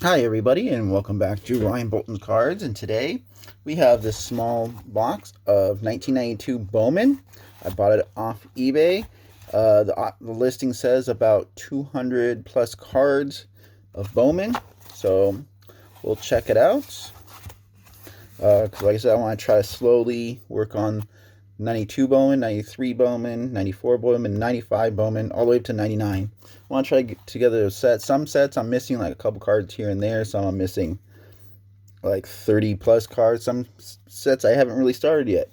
Hi everybody, and welcome back to Ryan Bolton's Cards. And today we have this small box of 1992 Bowman. I bought it off eBay. The listing says about 200 plus cards of Bowman, so we'll check it out. Because like I said, I want to try to slowly work on 92 Bowman, 93 Bowman, 94 Bowman, 95 Bowman, all the way up to 99. I want to try to get together a set. Some sets I'm missing like a couple cards here and there. Some I'm missing like 30 plus cards. Some sets I haven't really started yet.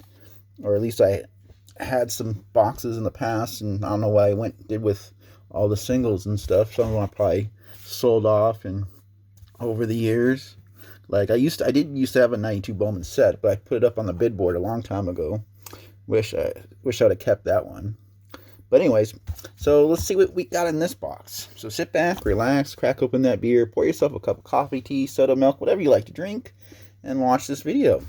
Or at least I had some boxes in the past, and I don't know what I did with all the singles and stuff. Some of them I probably sold off and over the years. Like I did used to have a 92 Bowman set, but I put it up on the bid board a long time ago. Wish I would have kept that one. But anyways, so let's see what we got in this box. So sit back, relax, crack open that beer, pour yourself a cup of coffee, tea, soda, milk, whatever you like to drink, and watch this video.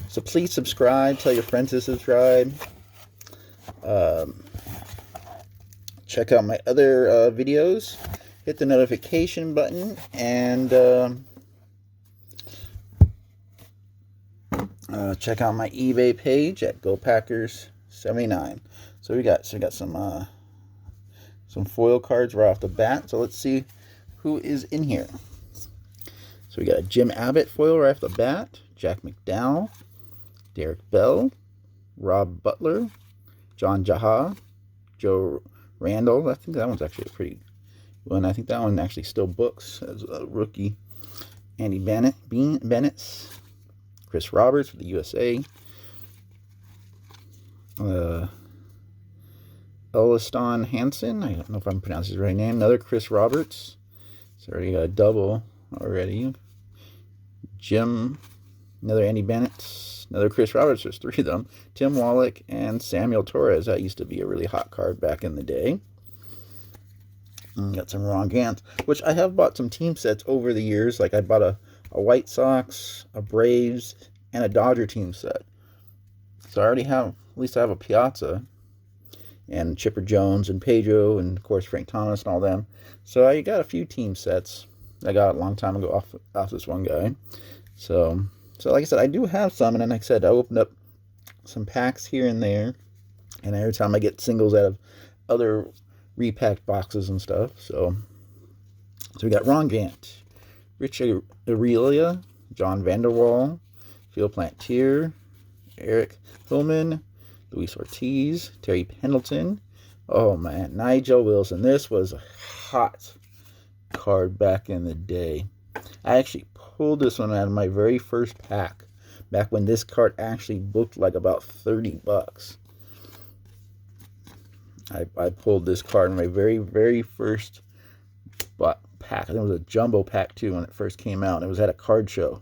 So please subscribe, tell your friends to subscribe. Check out my other videos. Hit the notification button, and check out my eBay page at GoPackers79. So we got some foil cards right off the bat. So let's see who is in here. So we got a Jim Abbott foil right off the bat, Jack McDowell, Derek Bell, Rob Butler, John Jaha, Joe Randall. I think that one's actually a pretty one. I think that one actually still books as a rookie. Andy Bennett, Chris Roberts for the USA. Eliston Hansen. I don't know if I'm pronouncing his right name. Another Chris Roberts. It's already got a double already. Jim. Another Andy Bennett. Another Chris Roberts. There's three of them. Tim Wallach and Samuel Torres. That used to be a really hot card back in the day. Got some Ron Gant, which I have bought some team sets over the years. Like I bought a White Sox, a Braves, and a Dodger team set. So I already have, at least I have a Piazza, and Chipper Jones, and Pedro, and of course Frank Thomas, and all them. So I got a few team sets I got a long time ago off this one guy. So like I said, I do have some, and then like I said, I opened up some packs here and there, and every time I get singles out of other repacked boxes and stuff. So we got Ron Gant, Rich Aurelia, John Vanderwall, Phil Plantier, Eric Hillman, Luis Ortiz, Terry Pendleton. Oh man, Nigel Wilson. This was a hot card back in the day. I actually pulled this one out of my very first pack, back when this card actually booked like about $30. I pulled this card in my very, very first pack. I think it was a jumbo pack too when it first came out. It was at a card show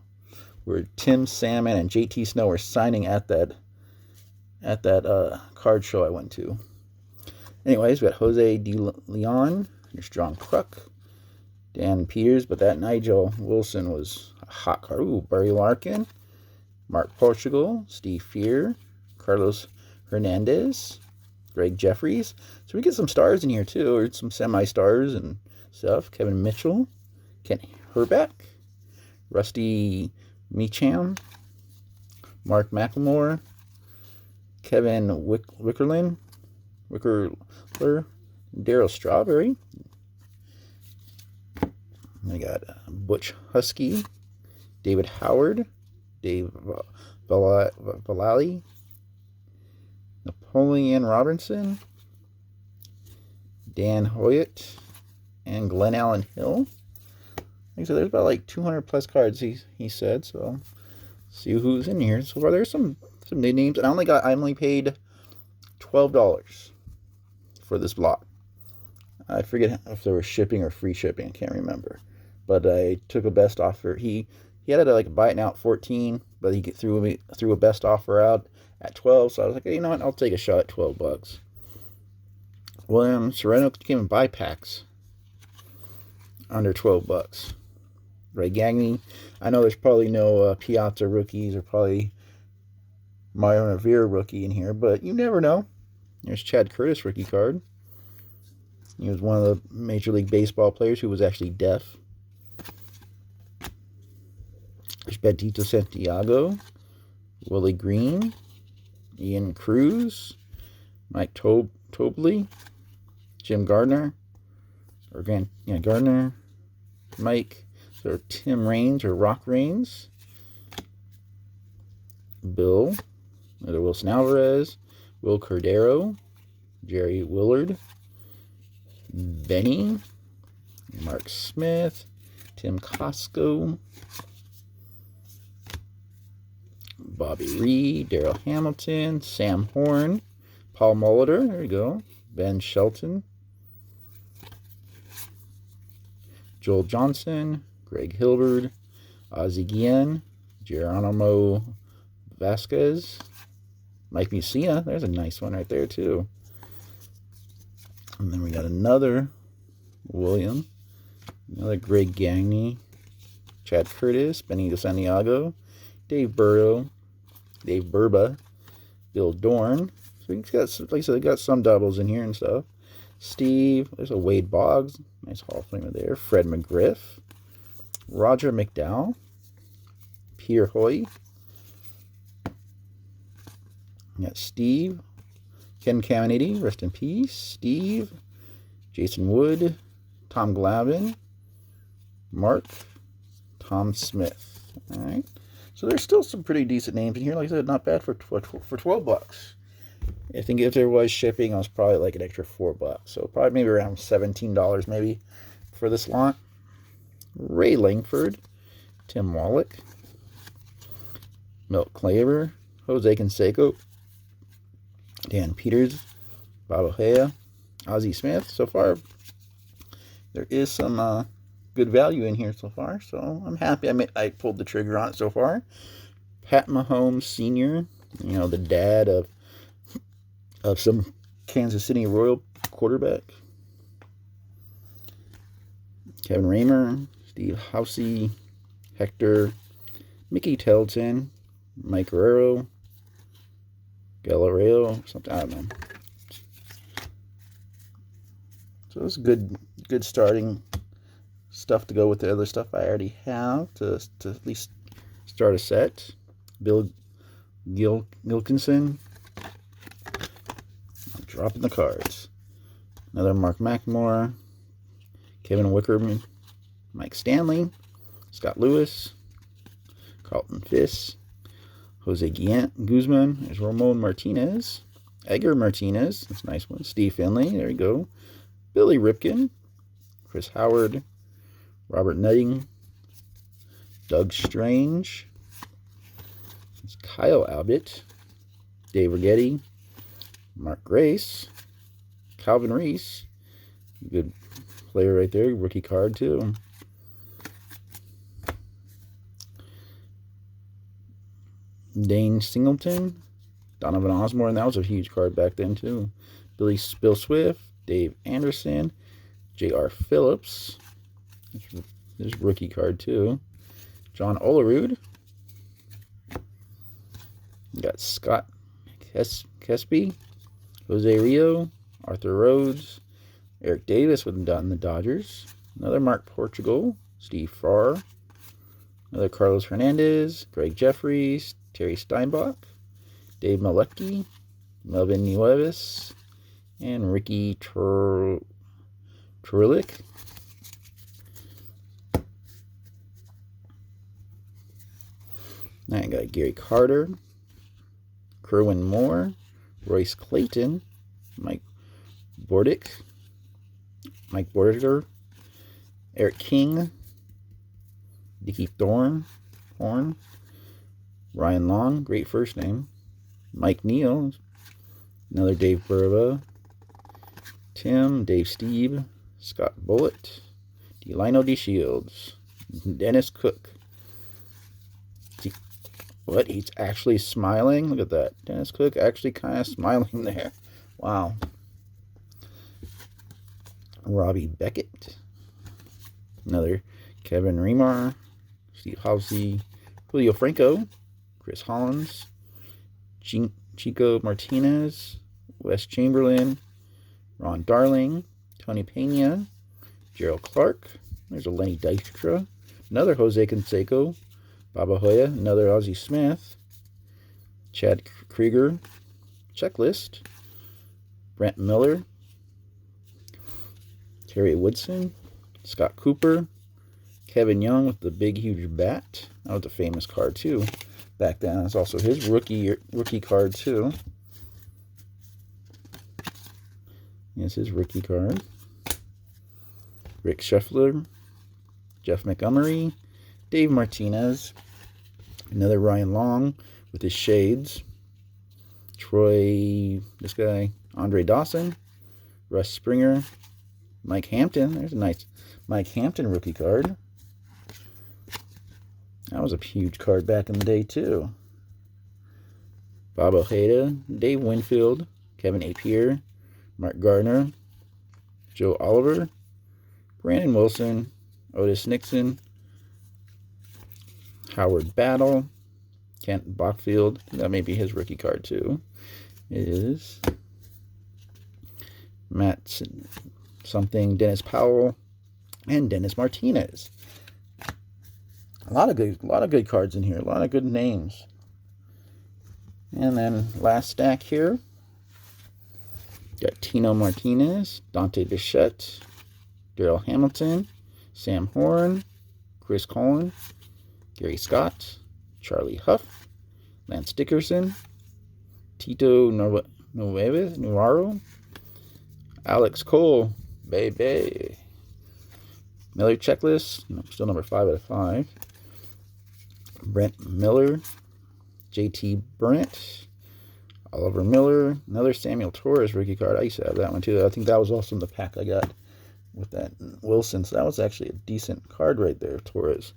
where Tim Salmon and JT Snow were signing at that card show I went to. Anyways, we got Jose De Leon. There's John Kruk, Dan Peters, but that Nigel Wilson was a hot card. Ooh, Barry Larkin, Mark Portugal, Steve Fear, Carlos Hernandez, Greg Jeffries. So we get some stars in here too, or some semi-stars and stuff. Kevin Mitchell, Kent Herbeck, Rusty Meacham, Mark McLemore, Kevin Wickerler, Daryl Strawberry. I got Butch Husky, David Howard, Dave Vallali, Napoleon Robinson, Dan Hoyt, and Glenn Allen Hill. Like I said, there's about like 200 plus cards, he said. So see who's in here. So far, there's some names, and I only paid $12 for this block. I forget if there was shipping or free shipping. I can't remember, but I took a best offer. He had to like buy it now at 14, but he threw a best offer out at 12. So I was like, hey, you know what? I'll take a shot at $12. William Sereno came in buy packs under $12. Ray Gagne. I know there's probably no Piazza rookies or probably Mario Rivera rookie in here, but you never know. There's Chad Curtis rookie card. He was one of the Major League Baseball players who was actually deaf. Betito Santiago, Willie Green, Ian Cruz, Mike Tobley, Jim Gardner, Gardner, Mike, so Tim Raines or Rock Raines, Bill, Wilson Alvarez, Will Cordero, Jerry Willard, Benny, Mark Smith, Tim Costco, Bobby Reed, Daryl Hamilton, Sam Horn, Paul Molitor, there you go, Ben Shelton, Joel Johnson, Greg Hilbert, Ozzie Guillen, Geronimo Vasquez, Mike Mussina, there's a nice one right there too. And then we got another William, another Greg Gagne, Chad Curtis, Benito Santiago, Dave Burba, Bill Dorn. So he's got, like I said, got some doubles in here and stuff. Steve, there's a Wade Boggs, nice Hall of Famer there. Fred McGriff, Roger McDowell, Pierre Hoy. We got Steve, Ken Caminiti, rest in peace. Steve, Jason Wood, Tom Glavine, Mark, Tom Smith. All right. So there's still some pretty decent names in here. Like I said, not bad for $12. I think if there was shipping, I was probably like an extra $4. So probably maybe around $17 maybe for this lot. Ray Langford, Tim Wallach, Milt Claver, Jose Canseco, Dan Peters, Bob Ojea, Ozzie Smith. So far, there is some good value in here so far, so I'm happy I pulled the trigger on it so far. Pat Mahomes Sr., you know, the dad of some Kansas City Royal quarterback. Kevin Raymer, Steve Housey, Hector, Mickey Telton, Mike Guerrero, Galileo, something, I don't know. So it's good starting stuff to go with the other stuff I already have to at least start a set. Bill Gilkinson. I'm dropping the cards. Another Mark McMore, Kevin Wickerman, Mike Stanley, Scott Lewis, Carlton Fisk, Jose Guzman, there's Ramon Martinez, Edgar Martinez, that's a nice one, Steve Finley, there you go, Billy Ripken, Chris Howard, Robert Nutting, Doug Strange, it's Kyle Abbott, Dave Rigetti, Mark Grace, Calvin Reese, good player right there, rookie card too. Dane Singleton, Donovan Osborne, that was a huge card back then too. Bill Swift, Dave Anderson, J.R. Phillips, this rookie card too. John Olerud, you got Scott Kesby, Jose Rio, Arthur Rhodes, Eric Davis with the Dodgers, another Mark Portugal, Steve Farr, another Carlos Hernandez, Greg Jeffries, Terry Steinbach, Dave Malecki, Melvin Nueves, and Ricky Trulick. Now I got Gary Carter, Kerwin Moore, Royce Clayton, Mike Bordick, Eric King, Dickie Horn, Ryan Long, great first name, Mike Neal, another Dave Burba, Tim, Dave Steve, Scott Bullitt, Delino D. Shields, Dennis Cook. What? He's actually smiling? Look at that. Dennis Cook actually kind of smiling there. Wow. Robbie Beckett. Another Kevin Remar, Steve Housey, Julio Franco, Chris Hollins, Chico Martinez, Wes Chamberlain, Ron Darling, Tony Pena, Gerald Clark. There's a Lenny Dykstra, another Jose Canseco, Baba Hoya, another Ozzie Smith. Chad Krieger, checklist. Brent Miller. Terry Woodson. Scott Cooper. Kevin Young with the big, huge bat. That was a famous card, too. Back then, that's also his rookie card, too. Here's his rookie card. Rick Scheffler. Jeff Montgomery. Dave Martinez. Another Ryan Long with his shades. Troy, this guy, Andre Dawson. Russ Springer. Mike Hampton. There's a nice Mike Hampton rookie card. That was a huge card back in the day, too. Bob Ojeda, Dave Winfield, Kevin Apier, Mark Gardner, Joe Oliver, Brandon Wilson, Otis Nixon, Howard Battle, Kent Bachfield. That may be his rookie card, too. It is Matt something, Dennis Powell, and Dennis Martinez. A lot of good cards in here. A lot of good names. And then last stack here, got Tino Martinez, Dante Bichette, Darrell Hamilton, Sam Horn, Chris Cullen, Gary Scott, Charlie Huff, Lance Dickerson, Tito Nuaro, Alex Cole, baby. Miller checklist, still number 5 out of 5. Brent Miller, JT Burnett, Oliver Miller, another Samuel Torres rookie card. I used to have that one too. I think that was also in the pack I got with that Wilson. So that was actually a decent card right there, Torres.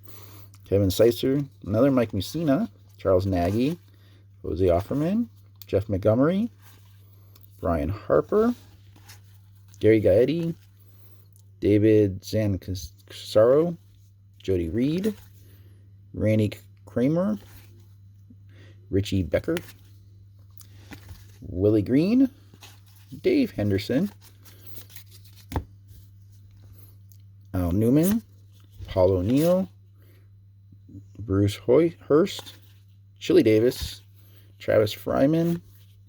Kevin Seitzer, another Mike Mussina, Charles Nagy, Jose Offerman, Jeff Montgomery, Brian Harper, Gary Gaetti, David Zancasaro, Jody Reed, Randy Kramer, Richie Becker, Willie Green, Dave Henderson, Al Newman, Paul O'Neill, Bruce Hurst, Chili Davis, Travis Fryman,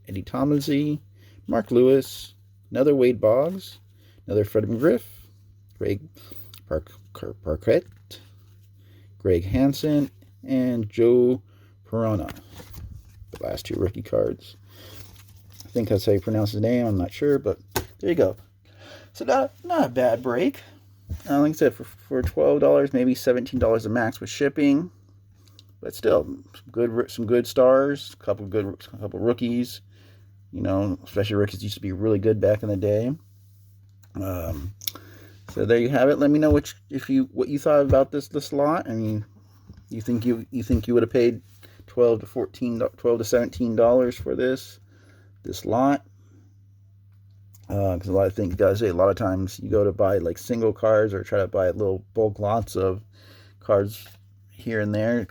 Eddie Tomlinson, Mark Lewis, another Wade Boggs, another Fred McGriff, Greg Parquette, Greg Hansen, and Joe Perona. The last 2 rookie cards. I think that's how you pronounce his name. I'm not sure, but there you go. So not a bad break. Like I said, for $12, maybe $17 a max with shipping. But still, some good stars, a couple rookies. You know, especially rookies used to be really good back in the day. So there you have it. Let me know what you thought about this lot. I mean, you think you would have paid $12 to $17 for this lot? Because a lot of things, guys, a lot of times you go to buy like single cards or try to buy little bulk lots of cards here and there.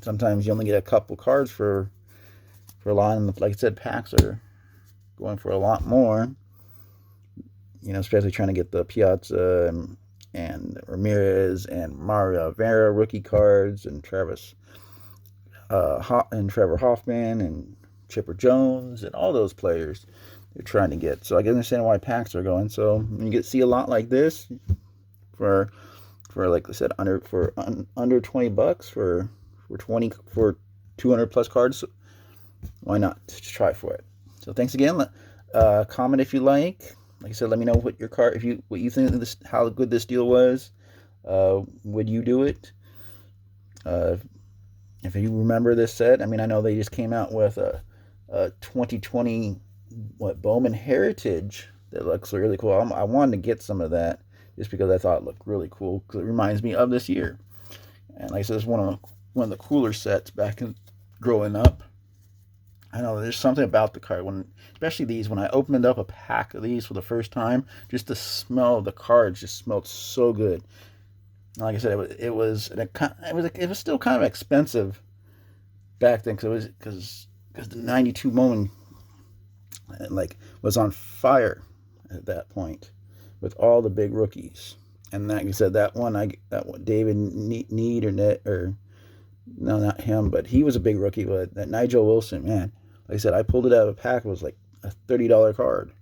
Sometimes you only get a couple cards for a lot, and like I said, packs are going for a lot more. You know, especially trying to get the Piazza and Ramirez and Mario Vera rookie cards, and Trevor Hoffman and Chipper Jones and all those players they're trying to get. So I can understand why packs are going. So when you see a lot like this for like I said, under $20 for 200 plus cards, why not? Just try for it. So thanks again. Comment if you like. Like I said, let me know what your card, what you think of this, how good this deal was. Would you do it? If you remember this set, I mean, I know they just came out with a 2020 Bowman Heritage that looks really cool. I wanted to get some of that just because I thought it looked really cool, because it reminds me of this year. And like I said, it's one of the cooler sets back in growing up. I know there's something about the card, especially these, when I opened up a pack of these for the first time, just the smell of the cards just smelled so good. Like I said, it was still kind of expensive back then, because the '92 Bowman was on fire at that point with all the big rookies. And like I said, that one David Need or No, not him, but he was a big rookie. But that Nigel Wilson, man, like I said, I pulled it out of a pack. It was like a $30 card.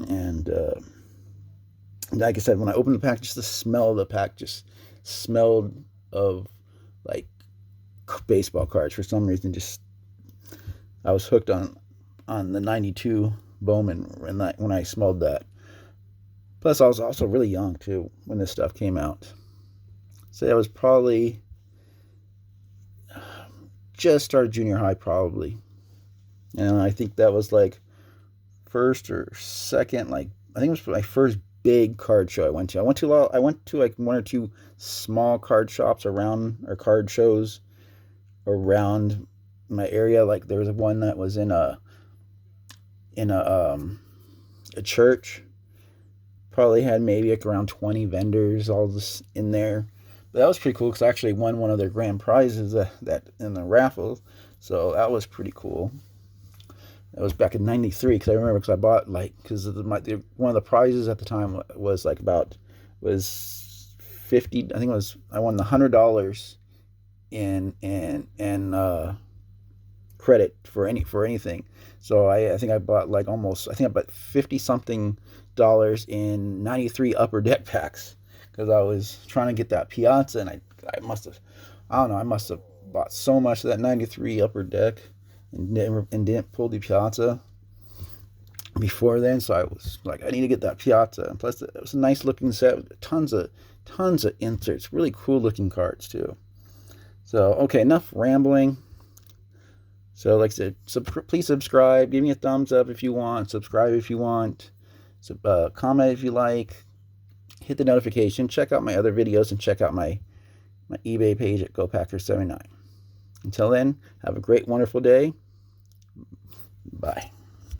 And like I said, when I opened the pack, just the smell of the pack just smelled of like baseball cards for some reason. Just I was hooked on the '92 Bowman when I smelled that. Plus, I was also really young too when this stuff came out. So I was probably just started junior high, probably, and I think that was like first or second. Like I think it was my first big card show I went to. I went to like one or two small card shops around or card shows around my area. Like there was one that was in a church. Probably had maybe like around 20 vendors all this in there. But that was pretty cool because I actually won one of their grand prizes that in the raffle. So that was pretty cool. That was back in '93 because I remember because I bought like because one of the prizes at the time was like was 50. I think it was I won the $100 in credit for anything. So I think I bought like almost I think I bought 50 something dollars in '93 Upper Deck packs because I was trying to get that Piazza and I must have I don't know I must have bought so much of that '93 Upper Deck and didn't pull the Piazza before then. So I was like I need to get that Piazza, and plus it was a nice looking set with tons of inserts, really cool looking cards too. So okay, enough rambling. So like I said, please subscribe. Give me a thumbs up if you want. Subscribe if you want. Comment if you like. Hit the notification. Check out my other videos and check out my eBay page at GoPacker79. Until then, have a great, wonderful day. Bye.